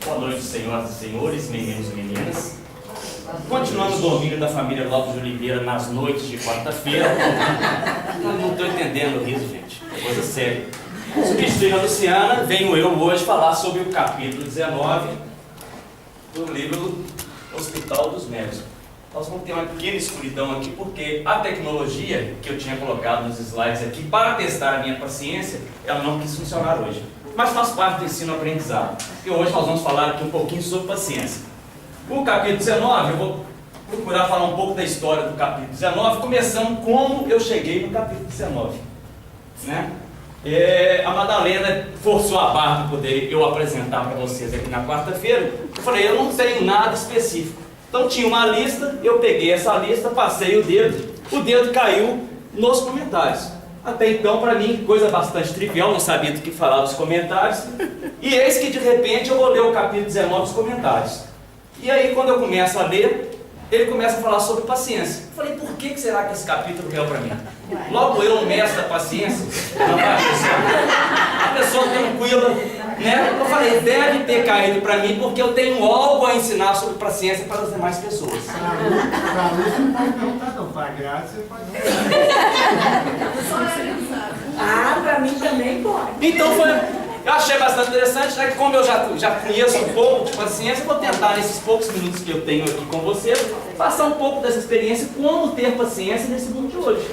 Boa noite, senhoras e senhores, meninos e meninas. Continuando o domínio da família Lopes de Oliveira nas noites de quarta-feira. Não estou entendendo o riso, gente. É coisa séria. Substituindo a Luciana, venho eu hoje falar sobre o capítulo 19 do livro Hospital dos Médicos. Nós vamos ter uma pequena escuridão aqui, porque a tecnologia que eu tinha colocado nos slides aqui para testar a minha paciência, ela não quis funcionar hoje. Mas faz parte do ensino-aprendizado. E hoje nós vamos falar aqui um pouquinho sobre paciência. O capítulo 19, eu vou procurar falar um pouco da história do capítulo 19, começando como eu cheguei no capítulo 19. Né? A Madalena forçou a barra para poder eu apresentar para vocês aqui na quarta-feira. Eu falei, eu não tenho nada específico. Então tinha uma lista, eu peguei essa lista, passei o dedo caiu nos comentários. Até então, para mim, coisa bastante trivial, não sabia do que falar dos comentários. E eis que de repente eu vou ler o capítulo 19 dos comentários. E aí, quando eu começo a ler, ele começa a falar sobre paciência. Eu falei, por que será que esse capítulo veio para mim? Logo eu, um mestre da paciência, a pessoa tranquila, né? Eu falei, deve ter caído para mim, porque eu tenho algo a ensinar sobre paciência para as demais pessoas. Para luz você não pode perguntar não, para graça você pode perguntar. Para mim também pode. Então eu achei bastante interessante, né? Que como eu já conheço um pouco de paciência, eu vou tentar, nesses poucos minutos que eu tenho aqui com vocês, passar um pouco dessa experiência, como ter paciência nesse mundo de hoje.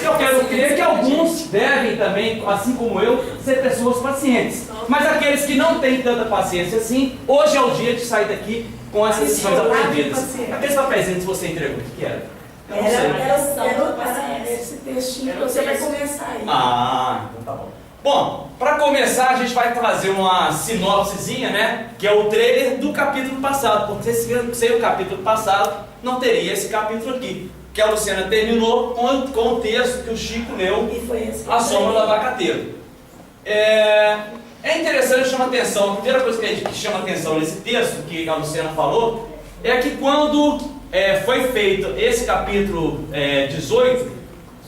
Eu quero crer que alguns devem também, assim como eu, ser pessoas pacientes. Mas aqueles que não têm tanta paciência assim, hoje é o dia de sair daqui com essas lições aprendidas. Aqueles papéis que você entregou, o que era? Eu não sei. Era esse textinho que você vai começar aí. Então tá bom. Bom, para começar a gente vai trazer uma sinopsezinha, né? Que é o trailer do capítulo passado. Porque sem o capítulo passado, não teria esse capítulo aqui. Que a Luciana terminou com o texto que o Chico leu, e foi esse A Sombra do Abacateiro. É interessante, chama atenção, a primeira coisa que chama atenção nesse texto que a Luciana falou, é que quando foi feito esse capítulo 18,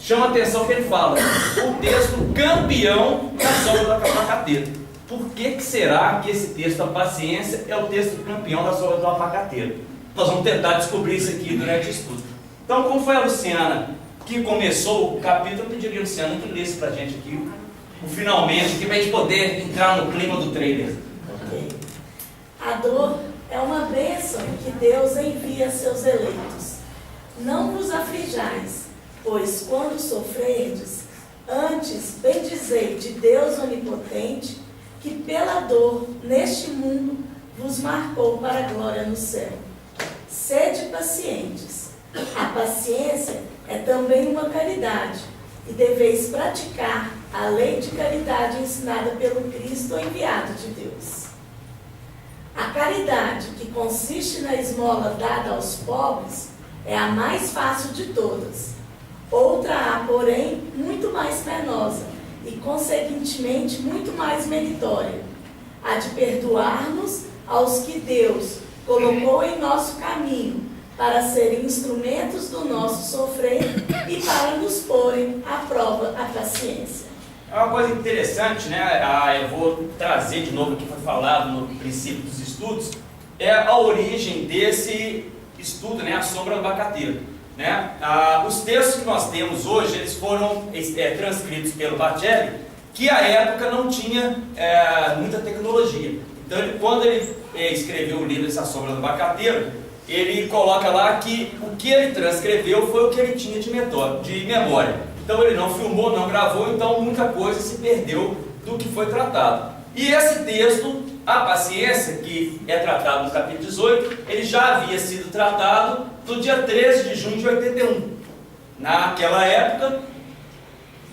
chama atenção que ele fala, o texto campeão da Sombra do Abacateiro. Por que será que esse texto, a paciência, é o texto campeão da Sombra do Abacateiro? Nós vamos tentar descobrir isso aqui durante o estudo. Então, como foi a Luciana que começou o capítulo, eu pediria a Luciana que lesse para a gente aqui, finalmente, para a gente poder entrar no clima do trailer. Ok. A dor é uma bênção que Deus envia a seus eleitos. Não vos aflijais, pois quando sofrerdes, antes bendizei de Deus onipotente, que pela dor neste mundo vos marcou para a glória no céu. Sede pacientes. A paciência é também uma caridade, e deveis praticar a lei de caridade ensinada pelo Cristo enviado de Deus. A caridade, que consiste na esmola dada aos pobres, é a mais fácil de todas. Outra há, porém, muito mais penosa e, consequentemente, muito mais meritória: a de perdoar-nos aos que Deus colocou em nosso caminho, para serem instrumentos do nosso sofrer e para nos porem à prova a paciência. É uma coisa interessante, né? Eu vou trazer de novo o que foi falado no princípio dos estudos, é a origem desse estudo, né? A Sombra do Abacateiro. Né? Os textos que nós temos hoje, eles foram transcritos pelo Bacelli, que à época não tinha muita tecnologia. Então, quando ele escreveu o livro essa Sombra do Abacateiro, ele coloca lá que o que ele transcreveu foi o que ele tinha de memória. Então ele não filmou, não gravou, então muita coisa se perdeu do que foi tratado. E esse texto, a paciência, que é tratado no capítulo 18, ele já havia sido tratado no dia 13 de junho de 81. Naquela época,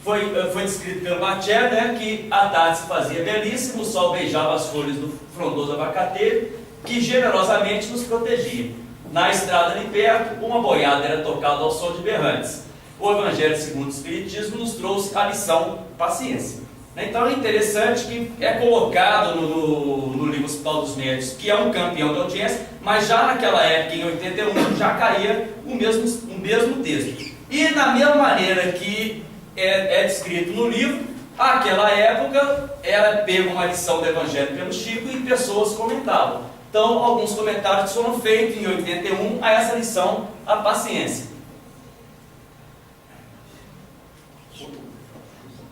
foi descrito pelo Bacelli, né, que a tarde se fazia belíssima, o sol beijava as folhas do frondoso abacateiro, que generosamente nos protegia. Na estrada ali perto, uma boiada era tocada ao som de berrantes. O Evangelho segundo o Espiritismo nos trouxe a lição paciência. Então é interessante que é colocado no livro Hospital dos Médicos, que é um campeão da audiência, mas já naquela época, em 81, já caía o mesmo texto. E da mesma maneira que é descrito no livro, Àquela época, era pego uma lição do Evangelho pelo Chico e pessoas comentavam. Então, alguns comentários foram feitos em 81 a essa lição, a paciência.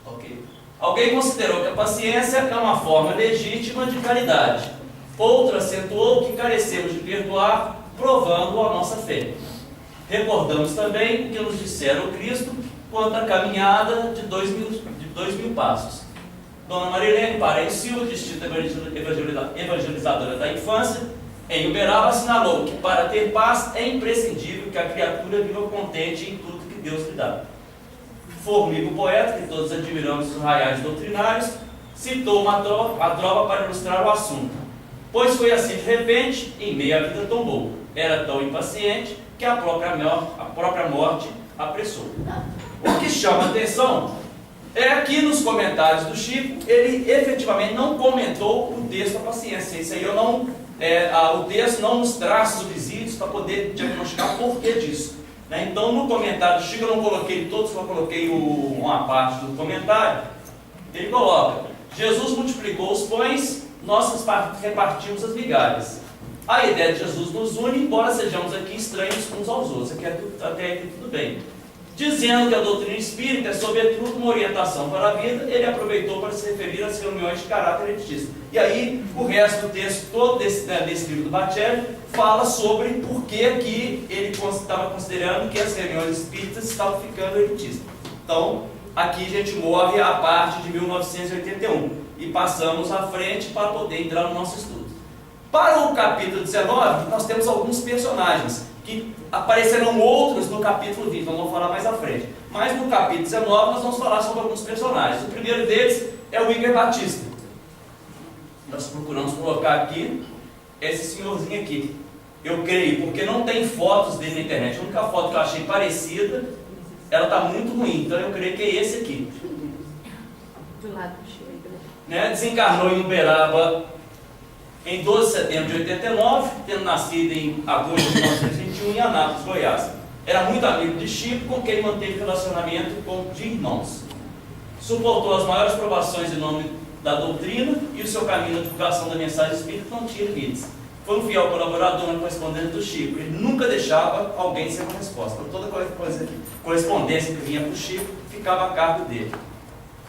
Ok. Alguém considerou que a paciência é uma forma legítima de caridade. Outro acentuou que carecemos de perdoar, provando a nossa fé. Recordamos também o que nos disseram o Cristo quanto à caminhada de 2.000 passos. Dona Marilene Paredes Silva, Distrito Evangelizadora da Infância, em Uberaba, assinalou que para ter paz é imprescindível que a criatura viva contente em tudo que Deus lhe dá. Formiga, o poeta, que todos admiramos os raiais doutrinários, citou uma trova para ilustrar o assunto. Pois foi assim de repente, em meio à vida tombou. Era tão impaciente que a própria morte apressou. O que chama a atenção é que nos comentários do Chico, ele efetivamente não comentou o texto da paciência. Isso aí o texto não nos traz subsídios para poder diagnosticar o porquê disso. Então, no comentário do Chico, eu não coloquei todos, só coloquei uma parte do comentário. Ele coloca: Jesus multiplicou os pães, nós repartimos as migalhas. A ideia de Jesus nos une, embora sejamos aqui estranhos uns aos outros. Aqui até aqui tudo bem. Dizendo que a doutrina espírita é, sobretudo, uma orientação para a vida, ele aproveitou para se referir às reuniões de caráter elitista. E aí, o resto do texto todo desse livro do Bacelli fala sobre por que ele estava considerando que as reuniões espíritas estavam ficando elitistas. Então, aqui a gente morre a parte de 1981 e passamos à frente para poder entrar no nosso estudo. Para o capítulo 19, nós temos alguns personagens que aparecerão outros no capítulo 20, nós vamos falar mais à frente. Mas no capítulo 19 nós vamos falar sobre alguns personagens. O primeiro deles é o Igor Batista. Nós procuramos colocar aqui esse senhorzinho aqui. Eu creio, porque não tem fotos dele na internet. A única foto que eu achei parecida, ela está muito ruim, então eu creio que é esse aqui. Do lado do Chico. Desencarnou em Uberaba em 12 de setembro de 89, tendo nascido em agosto de 1921 em Anápolis, Goiás. Era muito amigo de Chico, com quem manteve relacionamento de irmãos. Suportou as maiores provações em nome da doutrina e o seu caminho na divulgação da mensagem espírita não tinha limites. Foi um fiel colaborador na correspondência do Chico. Ele nunca deixava alguém sem uma resposta. Toda correspondência que vinha para o Chico ficava a cargo dele.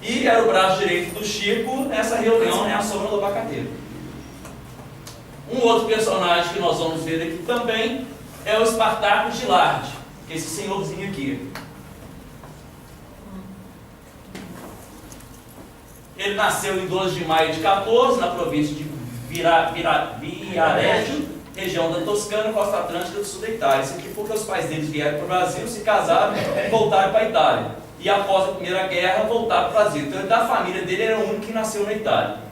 E era o braço direito do Chico nessa reunião, a sombra do abacateiro. Um outro personagem que nós vamos ver aqui também é o Espartaco Gilardi, que é esse senhorzinho aqui. Ele nasceu em 12 de maio de 14, na província de Viareggio, região da Toscana, costa atlântica do sul da Itália. Isso aqui porque os pais deles vieram para o Brasil, se casaram e voltaram para a Itália. E após a Primeira Guerra, voltaram para o Brasil. Então, da família dele, era o único que nasceu na Itália.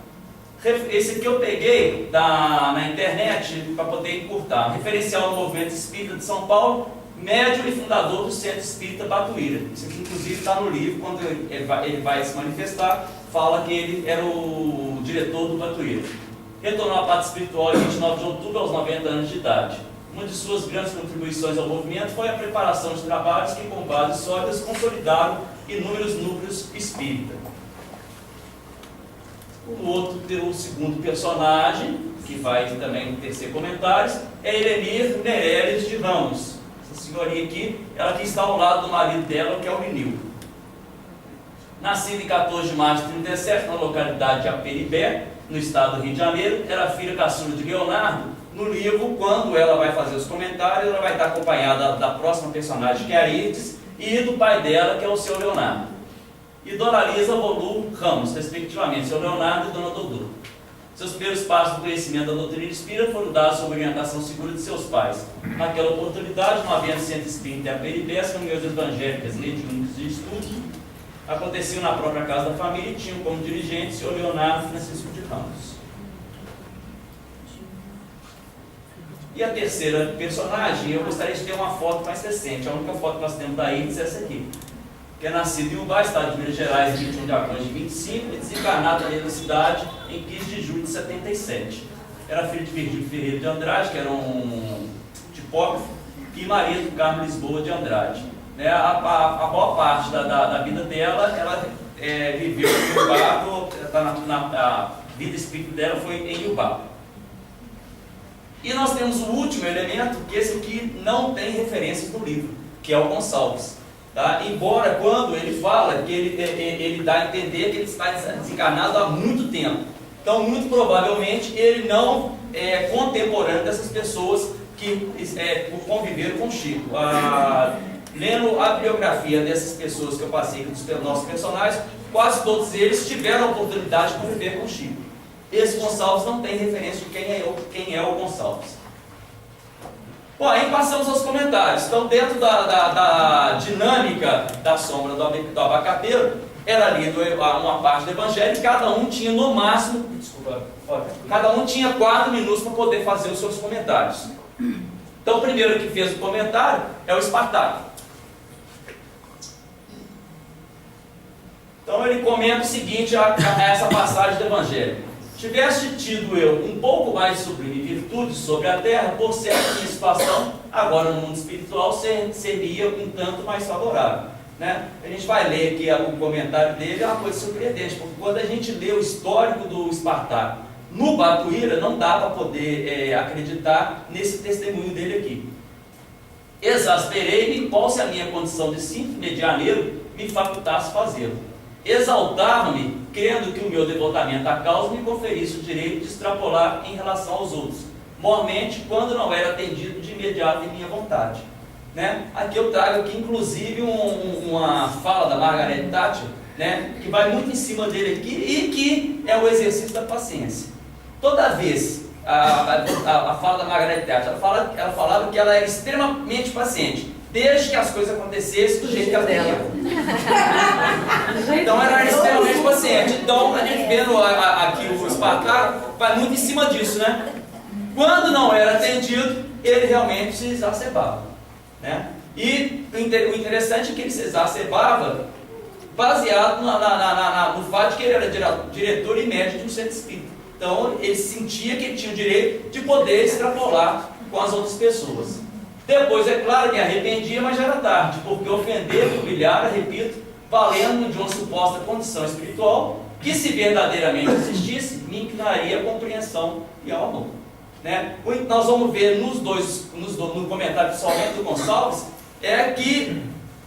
Esse aqui eu peguei na internet para poder encurtar. Referencial ao Movimento Espírita de São Paulo, médium e fundador do Centro Espírita Batuíra. Isso aqui, inclusive, está no livro, quando ele vai se manifestar, fala que ele era o diretor do Batuíra. Retornou à parte espiritual em 29 de outubro, aos 90 anos de idade. Uma de suas grandes contribuições ao movimento foi a preparação de trabalhos que, com bases sólidas, consolidaram inúmeros núcleos espíritas. O segundo personagem, que vai também tecer comentários, é Elenir Meirelles de Ramos. Essa senhorinha aqui, ela que está ao lado do marido dela, que é o Linil. Nascida em 14 de março de 1937, na localidade de Aperibé, no estado do Rio de Janeiro, era filha caçula de Leonardo. No livro, quando ela vai fazer os comentários, ela vai estar acompanhada da próxima personagem, que é a Iris, e do pai dela, que é o seu Leonardo. E Dona Lisa Bolu Ramos, respectivamente, seu Leonardo e Dona Dodô. Seus primeiros passos do conhecimento da doutrina espírita foram dados sob orientação segura de seus pais. Naquela oportunidade, não havendo centro espírita em Aperibé, as reuniões evangélicas mediúnicas de estudo aconteciam na própria casa da família e tinham como dirigente o senhor Leonardo Francisco de Ramos. E a terceira personagem, eu gostaria de ter uma foto mais recente. A única foto que nós temos da Iris é essa aqui. Que é nascido em Ubá, estado de Minas Gerais, 21 de agosto de 25, e desencarnado ali na cidade em 15 de julho de 77. Era filho de Virgílio Ferreira de Andrade, que era um tipógrafo, e marido do Carmo Lisboa de Andrade. A maior parte da vida dela, ela viveu em Iubá, a vida espírita dela foi em Iubá. E nós temos o último elemento, que esse aqui não tem referências no livro, que é o Gonçalves. Tá? Embora quando ele fala, que ele dá a entender que ele está desencarnado há muito tempo. Então, muito provavelmente, ele não é contemporâneo dessas pessoas que conviveram com Chico. Lendo a biografia dessas pessoas que eu passei dos nossos personagens, quase todos eles tiveram a oportunidade de conviver com Chico. Esse Gonçalves não tem referência de quem é o Gonçalves. Bom, aí passamos aos comentários. Então, dentro da dinâmica da sombra do abacateiro, era lido uma parte do Evangelho e cada um tinha no máximo, cada um tinha 4 minutos para poder fazer os seus comentários. Então, o primeiro que fez o comentário é o Espartaco. Então, ele comenta o seguinte a essa passagem do Evangelho. Tiveste tido eu um pouco mais de sublime virtude sobre a terra, por certa minha situação, agora no mundo espiritual, seria um tanto mais favorável. Né? A gente vai ler aqui o comentário dele, é uma coisa surpreendente, porque quando a gente lê o histórico do Espartaco no Batuíra, não dá para poder acreditar nesse testemunho dele aqui. Exasperei-me, qual se a minha condição de simples medianeiro me facultasse fazê-lo. Exaltava-me, crendo que o meu devotamento à causa me conferisse o direito de extrapolar em relação aos outros, mormente quando não era atendido de imediato em minha vontade. Né? Aqui eu trago aqui, inclusive, uma fala da Margaret Thatcher, né, que vai muito em cima dele aqui e que é o exercício da paciência. Toda vez, a fala da Margaret Thatcher, ela falava que ela era extremamente paciente, desde que as coisas acontecessem do jeito que ela queria. Então ela era extremamente paciente. Então a gente vendo aqui o Espartaco, vai muito em cima disso, né? Quando não era atendido, ele realmente se exacerbava, né? E o interessante é que ele se exacerbava baseado no fato de que ele era diretor e médico de um centro espírita. Então ele sentia que ele tinha o direito de poder extrapolar com as outras pessoas. Depois, é claro, me arrependia, mas já era tarde, porque ofender, humilhar, repito, valendo de uma suposta condição espiritual, que se verdadeiramente existisse, me inclinaria à compreensão e ao amor. Né? O que nós vamos ver no comentário principalmente do Gonçalves, é que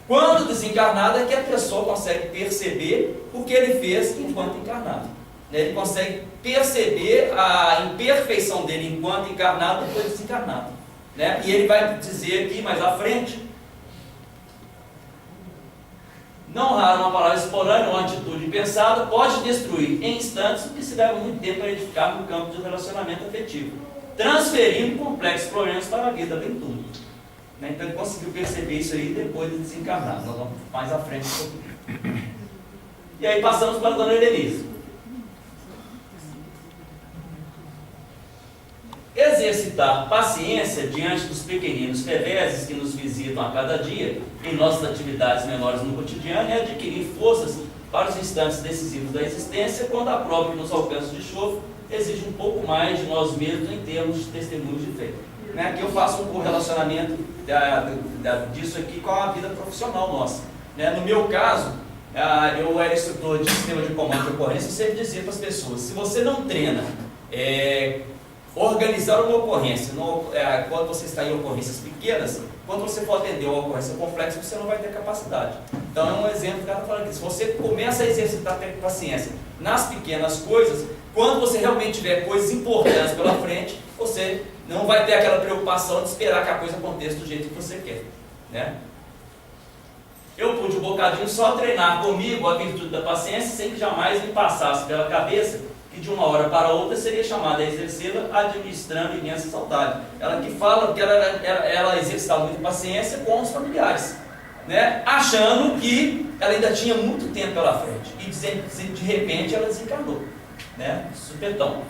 quando desencarnado é que a pessoa consegue perceber o que ele fez enquanto encarnado. Né? Ele consegue perceber a imperfeição dele enquanto encarnado e depois desencarnado. Né? E ele vai dizer aqui mais à frente: não raro uma palavra espontânea, uma atitude pensada pode destruir em instantes o que se leva muito tempo a edificar no campo de relacionamento afetivo, transferindo complexos problemas para a vida bem tudo. Né? Então ele conseguiu perceber isso aí depois de desencarnar. Nós vamos mais à frente um pouquinho. E aí passamos para a dona Helenise. Exercitar paciência diante dos pequeninos reveses que nos visitam a cada dia em nossas atividades menores no cotidiano é adquirir forças para os instantes decisivos da existência, quando a prova que nos alcança de chofre exige um pouco mais de nós mesmos em termos de testemunhos de fé. Né? Aqui eu faço um correlacionamento disso aqui com a vida profissional nossa. Né? No meu caso, eu era instrutor de sistema de comando de ocorrência e sempre dizia para as pessoas: se você não treina organizar uma ocorrência, quando você está em ocorrências pequenas, quando você for atender uma ocorrência complexa, você não vai ter capacidade. Então é um exemplo que o cara fala aqui: se você começa a exercitar a paciência nas pequenas coisas, quando você realmente tiver coisas importantes pela frente, você não vai ter aquela preocupação de esperar que a coisa aconteça do jeito que você quer. Né? Eu pude um bocadinho só treinar comigo a virtude da paciência, sem que jamais me passasse pela cabeça que de uma hora para outra seria chamada a exercê-la administrando imensa saudade. Ela que fala que ela exercitava muita paciência com os familiares, né? Achando que ela ainda tinha muito tempo pela frente, e de repente ela desencarnou, né? Supetão.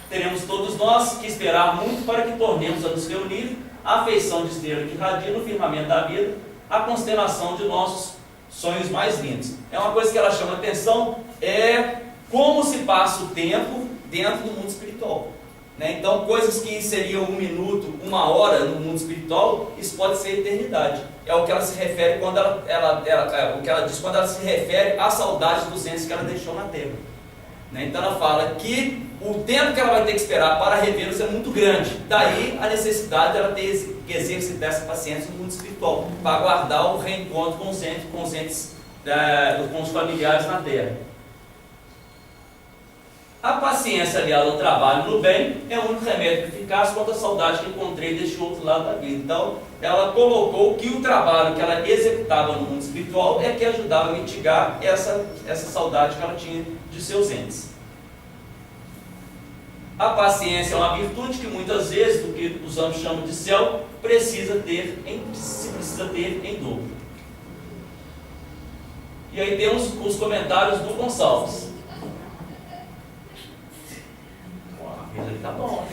Teremos todos nós que esperar muito para que tornemos a nos reunir a afeição de estrela que irradia no firmamento da vida, a constelação de nossos sonhos mais lindos. É uma coisa que ela chama atenção, como se passa o tempo dentro do mundo espiritual. né? Então, coisas que seriam 1 minuto, 1 hora no mundo espiritual, isso pode ser eternidade. É o que ela se refere quando o que ela diz quando ela se refere à saudade dos entes que ela deixou na terra, né? Então ela fala que o tempo que ela vai ter que esperar para revê-los é muito grande. Daí a necessidade dela ter que exercitar essa paciência no mundo espiritual, para aguardar o reencontro com os entes, com os familiares na terra. A paciência aliada ao trabalho no bem é o único remédio eficaz contra a saudade que encontrei deste outro lado da vida. Então, ela colocou que o trabalho que ela executava no mundo espiritual é que ajudava a mitigar essa saudade que ela tinha de seus entes. A paciência é uma virtude que muitas vezes, do que os anjos chamam de céu, se precisa ter em dobro. E aí temos os comentários do Gonçalves. Tá bom.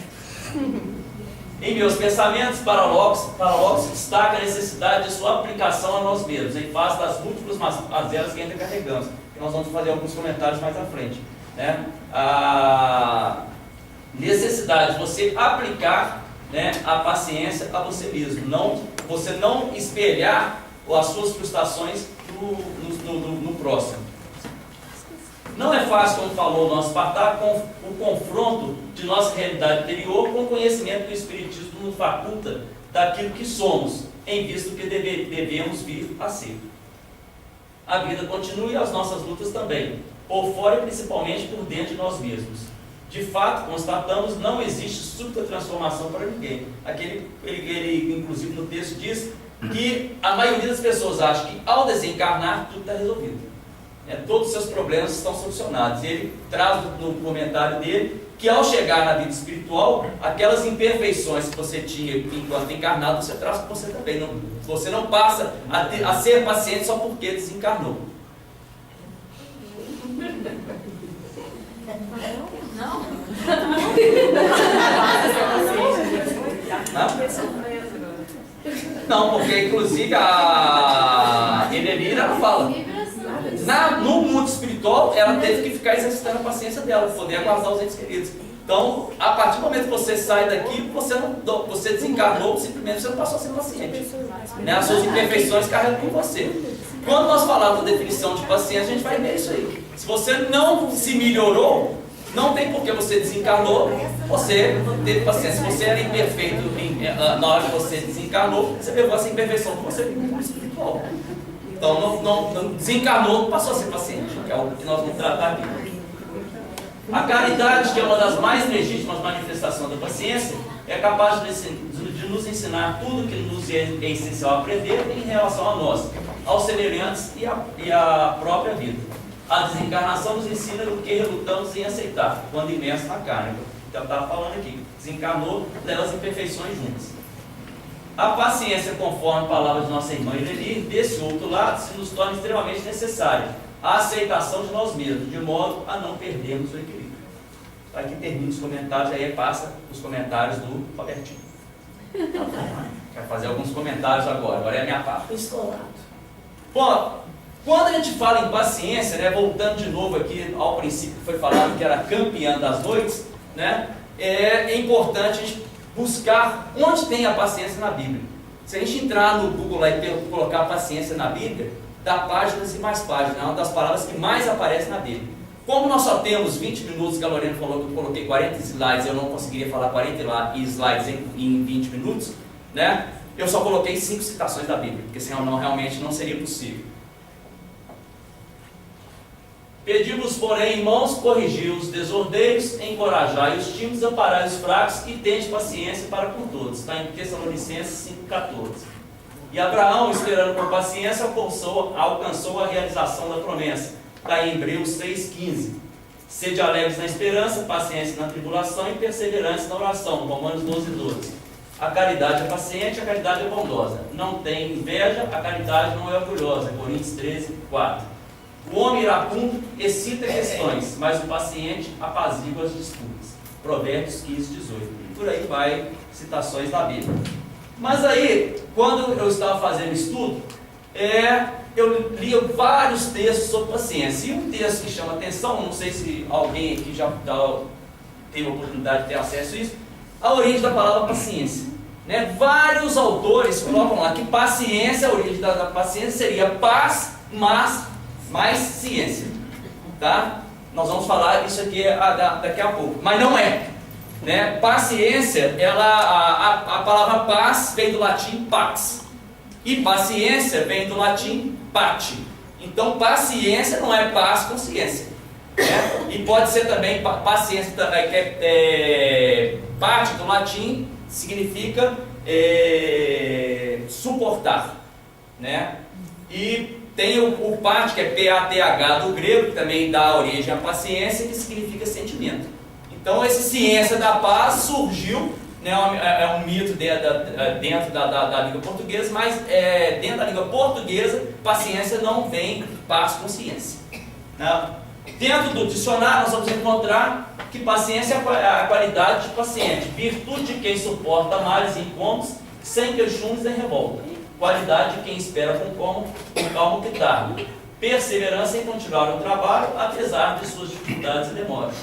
Em meus pensamentos, Paralóxicos destaca a necessidade de sua aplicação a nós mesmos, em face das múltiplas mazelas que ainda carregamos. E nós vamos fazer alguns comentários mais à frente, né? A necessidade de você aplicar, né, a paciência a você mesmo, você não espelhar as suas frustrações no próximo. Não é fácil, como falou o nosso Spartak, o confronto de nossa realidade interior com o conhecimento que o Espiritismo nos faculta daquilo que somos, em vista do que devemos vir a ser. A vida continua e as nossas lutas também, por fora e principalmente por dentro de nós mesmos. De fato, constatamos, não existe súbita transformação para ninguém. Ele, inclusive, no texto diz que a maioria das pessoas acha que ao desencarnar tudo está resolvido. Todos os seus problemas estão solucionados. Ele traz no comentário dele que ao chegar na vida espiritual, aquelas imperfeições que você tinha enquanto encarnado, você traz com você também. Você não passa a ser paciente só porque desencarnou. Não? Não, porque inclusive a Edelira ela fala. No mundo espiritual, ela teve que ficar exercitando a paciência dela, poder aguardar os entes queridos. Então, a partir do momento que você sai daqui, você desencarnou, simplesmente você não passou a ser paciente, né? As suas imperfeições carregam com você. Quando nós falamos da definição de paciência, a gente vai ver isso aí. Se você não se melhorou, não tem por que você desencarnou, você teve paciência. Se você era imperfeito na hora que você desencarnou, você levou essa imperfeição com você no mundo espiritual. Então, não desencarnou, passou a ser paciente, que é o que nós vamos tratar aqui. A caridade, que é uma das mais legítimas manifestações da paciência, é capaz de nos ensinar tudo o que nos é essencial aprender em relação a nós, aos semelhantes e à própria vida. A desencarnação nos ensina o que relutamos em aceitar, quando imerso na carne. Então, eu estava falando aqui, desencarnou, leva as imperfeições juntas. A paciência, conforme a palavra de nossa irmã Ireli, desse outro lado, se nos torna extremamente necessária a aceitação de nós mesmos, de modo a não perdermos o equilíbrio. Aqui termina os comentários, aí passa os comentários do Robertinho. Quero fazer alguns comentários agora é a minha parte. Bom, quando a gente fala em paciência, né, voltando de novo aqui ao princípio que foi falado que era campeã das noites, né, é importante a gente buscar onde tem a paciência na Bíblia. Se a gente entrar no Google lá e colocar paciência na Bíblia, dá páginas e mais páginas, é uma das palavras que mais aparece na Bíblia. Como nós só temos 20 minutos, que a Lorena falou que eu coloquei 40 slides, eu não conseguiria falar 40 slides em 20 minutos, né? Eu só coloquei 5 citações da Bíblia, porque senão realmente não seria possível. Pedimos, porém, irmãos, corrigi os desordeiros, encorajai os tímidos, amparai os fracos e tende paciência para com todos. Está em Tessalonicenses 5,14. E Abraão, esperando com paciência, alcançou a realização da promessa. Está em Hebreus 6,15. Sede alegres na esperança, paciência na tribulação e perseverantes na oração. Romanos 12,12. A caridade é paciente, a caridade é bondosa. Não tem inveja, a caridade não é orgulhosa. Coríntios 13,4. O homem iracundo excita questões, mas o paciente apazigua as disputas. Provérbios 15,18. E por aí vai citações da Bíblia. Mas aí, quando eu estava fazendo estudo, eu li vários textos sobre paciência. E um texto que chama atenção, não sei se alguém aqui já teve a oportunidade de ter acesso a isso, a origem da palavra paciência. Né? Vários autores colocam lá que paciência, a origem da paciência seria paz, mas mais ciência. Tá? Nós vamos falar isso aqui daqui a pouco, mas não é. Né? Paciência, a palavra paz vem do latim pax, e paciência vem do latim pati. Então paciência não é paz com ciência. Né? E pode ser também paciência, que parte do latim significa suportar. Né? E tem o parte, que é P-A-T-H do grego, que também dá origem à paciência, que significa sentimento. Então, essa ciência da paz surgiu, né, é um mito dentro da língua portuguesa, mas dentro da língua portuguesa, paciência não vem paz com ciência. Né? Dentro do dicionário, nós vamos encontrar que paciência é a qualidade de paciente, virtude de quem suporta males e incômodos, sem queixumes nem revolta. Qualidade de quem espera com calmo que tarda. Perseverança em continuar o trabalho, apesar de suas dificuldades e demoras.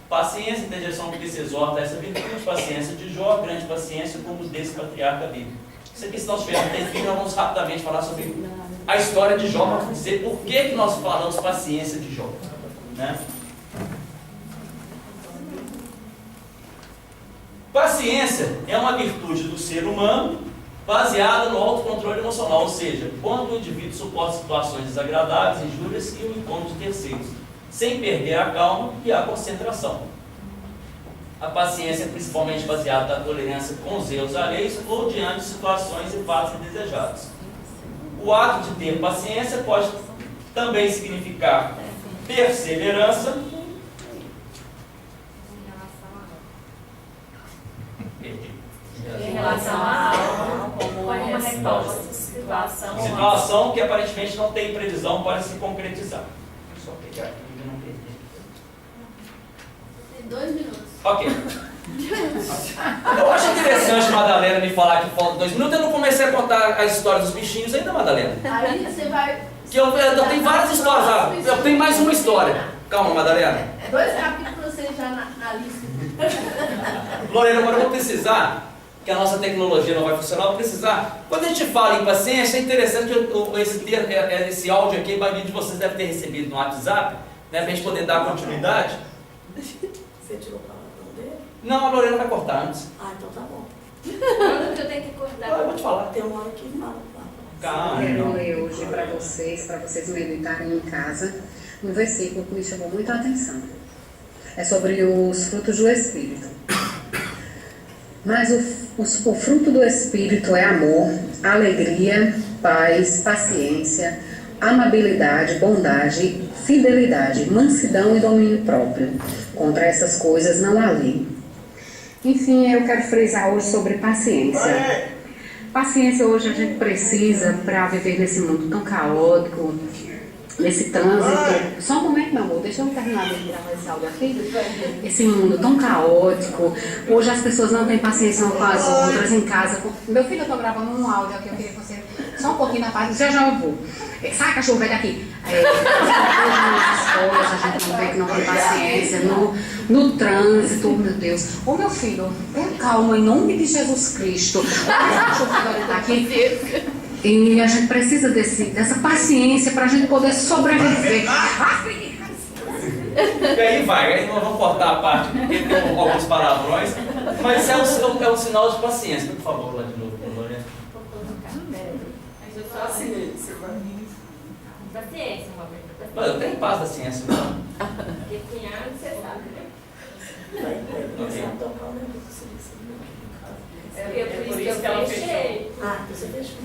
Paciência, interjeição que se exorta a essa virtude, paciência de Jó, grande paciência, como desse patriarca bíblico. Isso aqui, se nós tivermos tempo, nós vamos rapidamente falar sobre a história de Jó, para dizer por que nós falamos paciência de Jó. Né? Paciência é uma virtude do ser humano baseada no autocontrole emocional, ou seja, quando o indivíduo suporta situações desagradáveis, injúrias e o incômodo de terceiros, sem perder a calma e a concentração. A paciência é principalmente baseada na tolerância com os erros alheios ou diante de situações e fatos indesejados. O ato de ter paciência pode também significar perseverança, Em relação a algo, como uma resposta, situação que aparentemente não tem previsão para se concretizar. Só pegar aqui e não perder. Tem 2 minutos. Ok. Eu acho interessante, Madalena, me falar que faltam 2 minutos. Eu não comecei a contar a história dos bichinhos ainda, Madalena. Aí você vai... Que eu tenho várias histórias. Eu tenho mais uma história. Calma, Madalena. 2 capítulos você já na lista. Lorena, agora eu vou precisar, que a nossa tecnologia não vai funcionar, eu vou precisar. Quando a gente fala em paciência, é interessante que esse áudio aqui, a maioria de vocês deve ter recebido no WhatsApp, né, para a gente poder dar continuidade. Você tirou a palavra dele? Não, a Lorena vai cortar antes. Ah, então tá bom. Quando que eu tenho que cortar? Eu vou te falar. Tem uma hora que fala. Calma. Eu quero ler hoje para vocês meditarem em casa, um versículo que me chamou muito a atenção. É sobre os frutos do Espírito. Mas o fruto do Espírito é amor, alegria, paz, paciência, amabilidade, bondade, fidelidade, mansidão e domínio próprio. Contra essas coisas não há lei. Enfim, eu quero frisar hoje sobre paciência. Paciência hoje a gente precisa para viver nesse mundo tão caótico, nesse trânsito. Só um momento, meu amor, deixa eu terminar de gravar esse áudio aqui. Esse mundo tão caótico. Hoje as pessoas não têm paciência com as outras em casa. Meu filho, eu tô gravando um áudio aqui, eu queria que você... Só um pouquinho na paz, já eu vou. Sai, cachorro, vai daqui. Nas escolas a gente não vê que não tem paciência. No trânsito, meu Deus. Ô meu filho, tenha calma, em nome de Jesus Cristo. O cachorro agora tá aqui. E a gente precisa dessa paciência para a gente poder sobreviver. E aí nós vamos cortar a parte, porque tem alguns palavrões, mas é um sinal de paciência. Por favor, lá de novo, Lorena. Paciência, Roberto. Mas eu tenho paz da ciência, não? Porque cunhado, você sabe, né? Vai começar a tocar o negócio. Por isso que eu fechei. Ah, você fechou.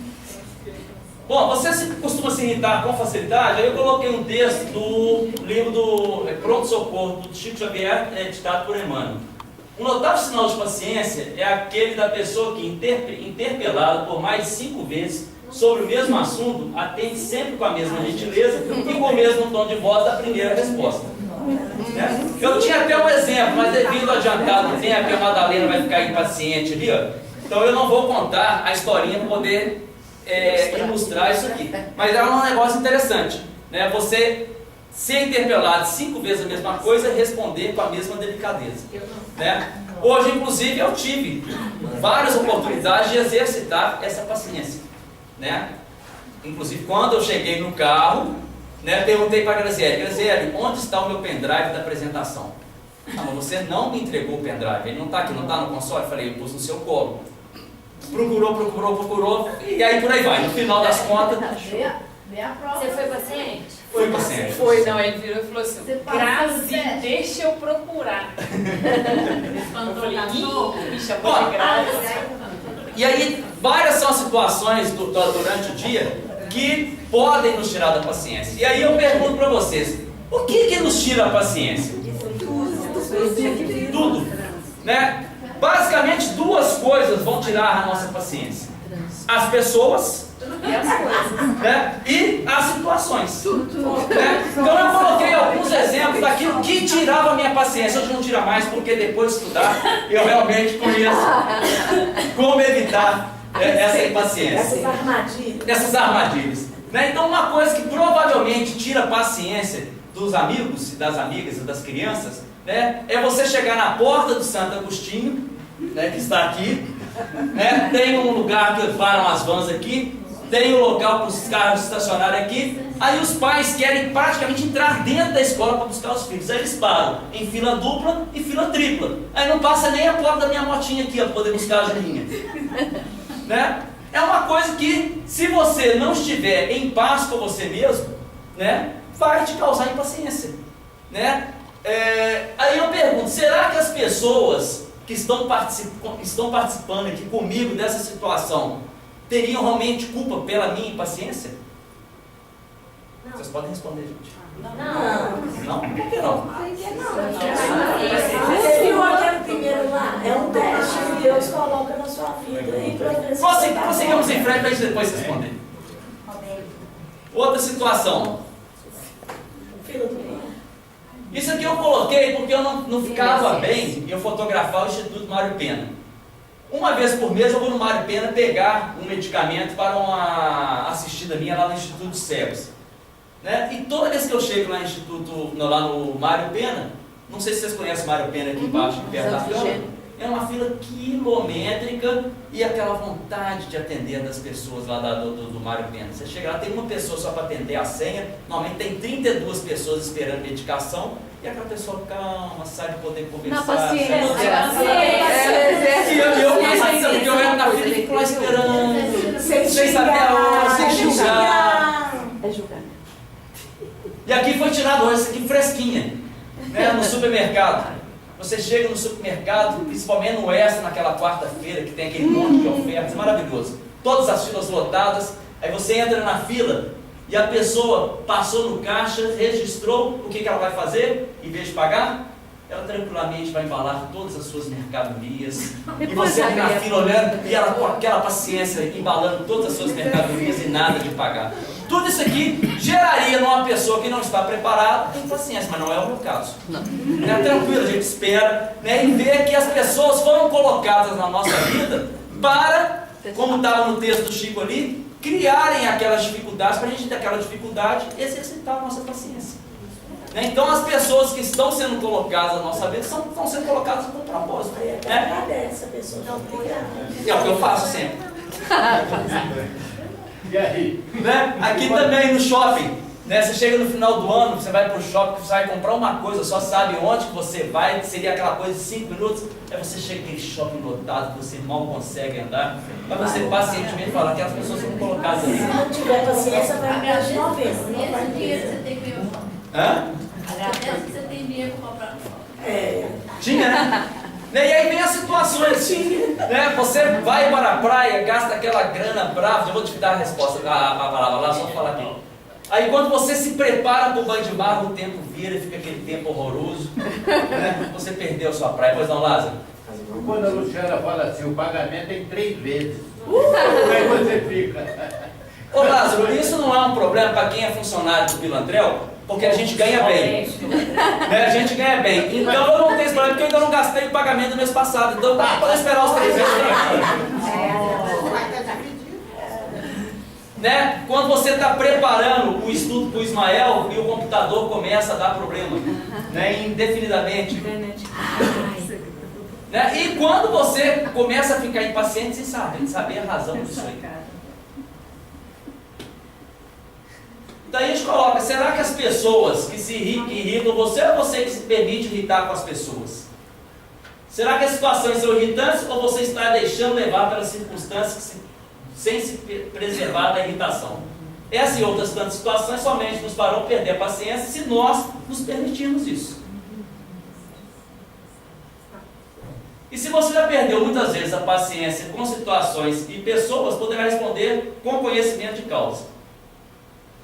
Bom, você costuma se irritar com facilidade? Aí eu coloquei um texto do livro do Pronto Socorro, do Chico Xavier, ditado por Emmanuel. Um notável sinal de paciência é aquele da pessoa que, interpelada por mais de 5 vezes sobre o mesmo assunto, atende sempre com a mesma gentileza e com o mesmo tom de voz da primeira resposta. Né? Eu tinha até um exemplo, mas devido ao adiantado do tempo, a Madalena vai ficar impaciente ali, ó. Então eu não vou contar a historinha para poder ilustrar isso aqui. Mas é um negócio interessante, né? Você ser interpelado 5 vezes a mesma coisa e responder com a mesma delicadeza. Né? Hoje, inclusive, eu tive várias oportunidades de exercitar essa paciência. Né? Inclusive, quando eu cheguei no carro, né, perguntei para a Graziele, onde está o meu pendrive da apresentação? Ah, mas você não me entregou o pendrive, ele não está aqui, não está no console? Eu falei, eu pus no seu colo. Procurou, e aí por aí vai. No final das contas, Vê a prova. Você foi paciente? foi paciente. Foi, não, ele virou e falou assim, Você passou no Grazi, teste. deixa eu procurar. Eu falei, ih, bicha, Ó, foi Grazi. E aí, várias são as situações durante o dia que podem nos tirar da paciência. E aí eu pergunto para vocês, o que nos tira a paciência? Tudo. Né? Basicamente, 2 coisas vão tirar a nossa paciência. As pessoas né? E as situações. Né? Então eu coloquei alguns exemplos daquilo que tirava a minha paciência. Hoje não tira mais, porque depois de estudar eu realmente conheço como evitar essa impaciência. Essas armadilhas. Né? Então uma coisa que provavelmente tira a paciência dos amigos, das amigas e das crianças, né? É você chegar na porta do Santo Agostinho, né, que está aqui, né? Tem um lugar que param as vans aqui, tem um local para os carros estacionarem aqui, aí os pais querem praticamente entrar dentro da escola para buscar os filhos, aí eles param em fila dupla e fila tripla, aí não passa nem a porta da minha motinha aqui para poder buscar a Julinha. Né? É uma coisa que, se você não estiver em paz com você mesmo, né, vai te causar impaciência. Né? Aí eu pergunto, será que as pessoas que estão participando aqui comigo dessa situação teriam realmente culpa pela minha impaciência? Não. Vocês podem responder, gente. Não? Por que não? Você viu aquele primeiro lá? É um teste que Deus coloca na sua vida aí para ver se você tá Prosseguimos bom. em frente para a gente depois responder. Outra situação. Fila do meio. Isso aqui eu coloquei porque eu não ficava bem em eu fotografar o Instituto Mário Pena. Uma vez por mês eu vou no Mário Pena pegar um medicamento para uma assistida minha lá no Instituto de Cegos. Né? E toda vez que eu chego lá no Mário Pena, não sei se vocês conhecem o Mário Pena aqui embaixo, perto da fila, é uma fila quilométrica e aquela vontade de atender das pessoas lá do Mário Pena. Você chega lá, tem uma pessoa só para atender a senha, normalmente tem 32 pessoas esperando medicação, e aquela pessoa calma, sabe poder conversar. Na paciência. E eu mais ainda, porque eu era na fila e fico lá esperando, sem saber a hora, sem xingar. É julgar. E aqui foi tirado hoje, isso aqui fresquinha, né, no supermercado. Você chega no supermercado, principalmente no Extra, naquela quarta-feira, que tem aquele monte de ofertas, maravilhoso. Todas as filas lotadas, aí você entra na fila e a pessoa passou no caixa, registrou, o que ela vai fazer? Em vez de pagar, ela tranquilamente vai embalar todas as suas mercadorias. E você fica na fila olhando e ela com aquela paciência embalando todas as suas mercadorias e nada de pagar. Tudo isso aqui geraria numa pessoa que não está preparada impaciência, mas não é o meu caso. Não. É tranquilo, a gente espera, né, e vê que as pessoas foram colocadas na nossa vida para, como estava no texto do Chico ali, criarem aquelas dificuldades, para a gente ter aquela dificuldade exercitar a nossa paciência. Né? Então as pessoas que estão sendo colocadas na nossa vida estão sendo colocadas com propósito. Né? Agradece a pessoa, não, obrigada. É o que eu faço sempre. E aí? Né? Aqui também no shopping, né? Você chega no final do ano, você vai para o shopping, você vai comprar uma coisa, só sabe onde que você vai, que seria aquela coisa de 5 minutos, aí você chega naquele shopping lotado, que você mal consegue andar, mas você pacientemente fala, aquelas pessoas são colocadas ali. Se não tiver paciência, vai me de 90. Esse dinheiro você tem que ver o Hã? Agradece que você tem dinheiro para comprar no shopping. Tinha, né? E aí vem as situações, né? Você vai para a praia, gasta aquela grana brava, eu vou te dar a resposta, a palavra lá, só falar aqui. Aí quando você se prepara para o banho de mar, o tempo vira, fica aquele tempo horroroso, né? Você perdeu a sua praia, pois não, Lázaro? Quando a Luciana fala assim, o pagamento é em 3 vezes. Como é que você fica? Ô Lázaro, isso não é um problema para quem é funcionário do Pilantrel, porque a gente ganha bem. Né? A gente ganha bem. Então eu não tenho esse problema, porque eu ainda não gastei o pagamento do mês passado. Então dá para esperar os 3 meses. Né? Quando você está preparando o estudo para o Ismael e o computador começa a dar problema, né? Indefinidamente. Né? E quando você começa a ficar impaciente sem saber a razão disso aí. Daí a gente coloca, será que as pessoas que se irritam você ou você que se permite irritar com as pessoas? Será que as situações são irritantes ou você está deixando levar pelas circunstâncias sem se preservar da irritação? Essa e outras tantas situações somente nos farão perder a paciência se nós nos permitirmos isso. E se você já perdeu muitas vezes a paciência com situações e pessoas, poderá responder com conhecimento de causa.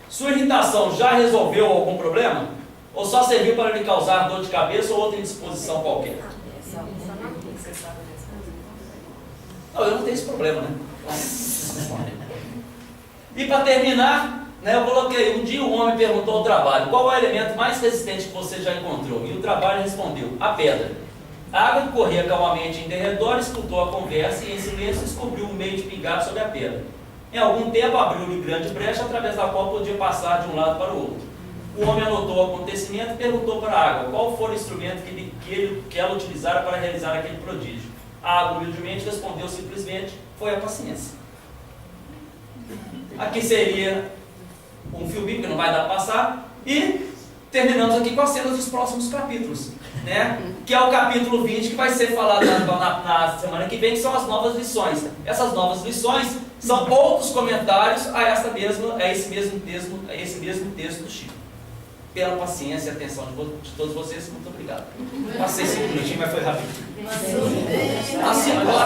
Sua irritação já resolveu algum problema? Ou só serviu para lhe causar dor de cabeça ou outra indisposição qualquer? Não, eu não tenho esse problema, né? E para terminar, né, eu coloquei, um dia um homem perguntou ao trabalho, qual é o elemento mais resistente que você já encontrou? E o trabalho respondeu, a pedra. A água que corria calmamente em derredor escutou a conversa e em silêncio descobriu um meio de pingar sobre a pedra. Em algum tempo abriu-lhe grande brecha através da qual podia passar de um lado para o outro. O homem anotou o acontecimento e perguntou para a água qual foi o instrumento que ela utilizara para realizar aquele prodígio. A água humildemente respondeu simplesmente, foi a paciência. Aqui seria um filminho que não vai dar para passar. E terminamos aqui com as cenas dos próximos capítulos, né? Que é o capítulo 20 que vai ser falado na semana que vem, que são as novas lições. Essas novas lições são outros comentários a esse mesmo texto do Chico. Pela paciência e atenção de todos vocês, muito obrigado. Passei 5 minutinhos, mas foi rápido. Assim, agora